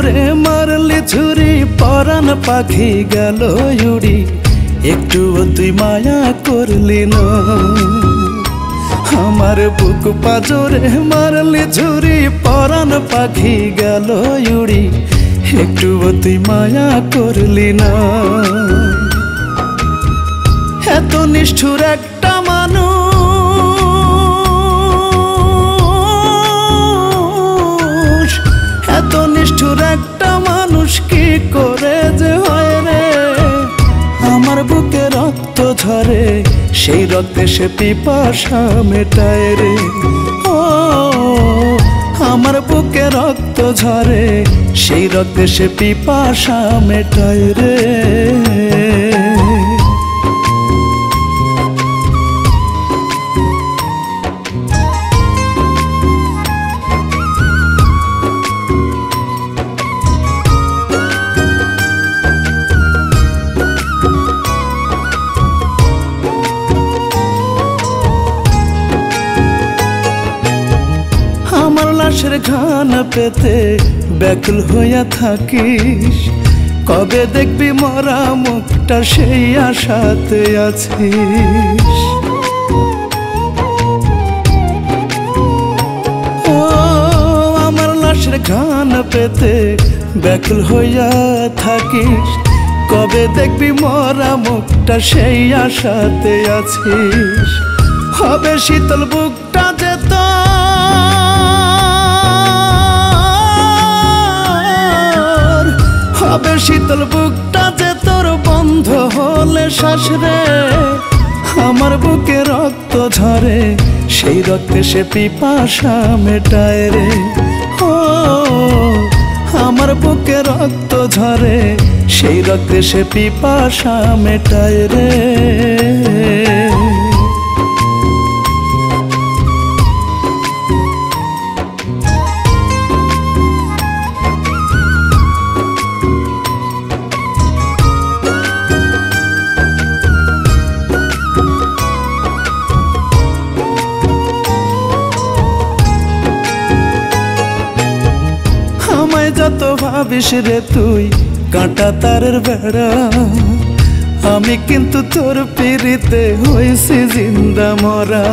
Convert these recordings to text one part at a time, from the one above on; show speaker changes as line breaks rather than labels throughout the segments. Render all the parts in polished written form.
পাজরে মারলি ছুরি পরাণ পাখি গেল উড়ি একটুও তুই মায়া করলি না আমার বুক পাজরে মারলি ছুরি পরাণ পাখি গেল উড়ি একটুও তুই মায়া করলি না এত নিষ্ঠুর একটা মানুষ এত নিষ্ঠুর একটা মানুষ কি করে যে হয় রে আমার বুকে রক্ত ঝরে সেই রক্তে সে পিপাসা মেটায় রে ও আমার বুকে রক্ত ঝরে সেই রক্তে সে পিপাসা মেটায় রে আমার লাশের ঘ্রাণ পেতে ব্যাকুল হইয়া থাকিস কবে দেখবি মরা মুখটা সেই আশাতে আছিস ও আমার লাশের ঘ্রাণ পেতে ব্যাকুল হইয়া থাকিস কবে দেখবি মরা মুখটা সেই আশাতে আছিস হবে শীতল বুকটা যেত হবে শীতল বুকটা যে তোর বন্ধ হলে শ্বাস রে আমার বুকে রক্ত ঝরে সেই রক্তে সে পিপাসা মেটায় রে ও আমার বুকে রক্ত ঝরে সেই রক্তে সে পিপাসা মেটায় রে যত ভাবিস রে তুই কাঁটা তারের বেড়া আমি কিন্তু তোর পিড়িতে হইছি জিন্দা মরা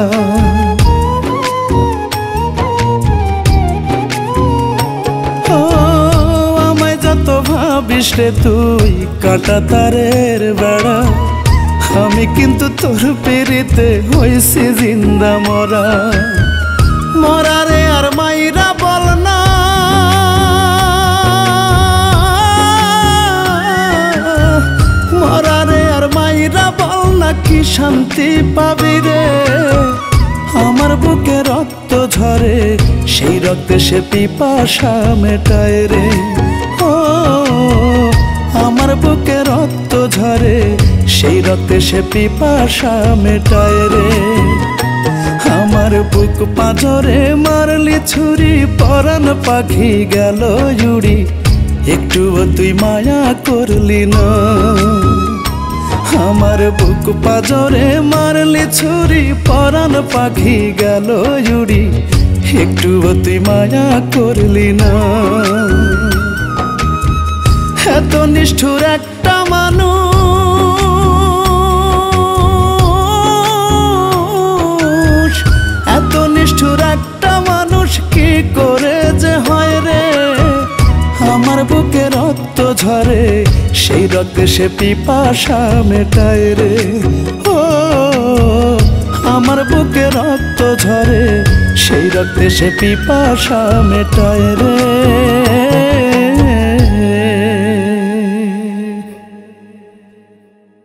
ও আমায় যত ভাবিস রে তুই কাঁটা তারের বেড়া আমি কিন্তু তোর পিড়িতে হইছি জিন্দা মরা মরা রে আর মাইরা বল না মরারে আর মাইরা বল না কি শান্তি পাবি রে আমার বুকে রক্ত ঝরে সেই রক্তে সে পিপাসা মেটায় রে ও আমার বুকে রক্ত ঝরে সেই রক্তে সে পিপাসা মেটায় রে আমার বুক পাজরে মারলি ছুরি পরাণ পাখি গেল উড়ি একটুও তুই মায়া করলি না আমার বুক পাজরে মারলি ছুরি পরাণ পাখি গেল উড়ি একটুও তুই মায়া করলি না এত নিষ্ঠুর একটা মানুষ এত নিষ্ঠুর একটা মানুষ কি করে যে হয় রে আমার বুকে রক্ত ঝরে সেই রক্তে সে পিপাসা মেটায় রে ও আমার বুকে রক্ত ঝরে সেই রক্তে সে পিপাসা মেটায় রে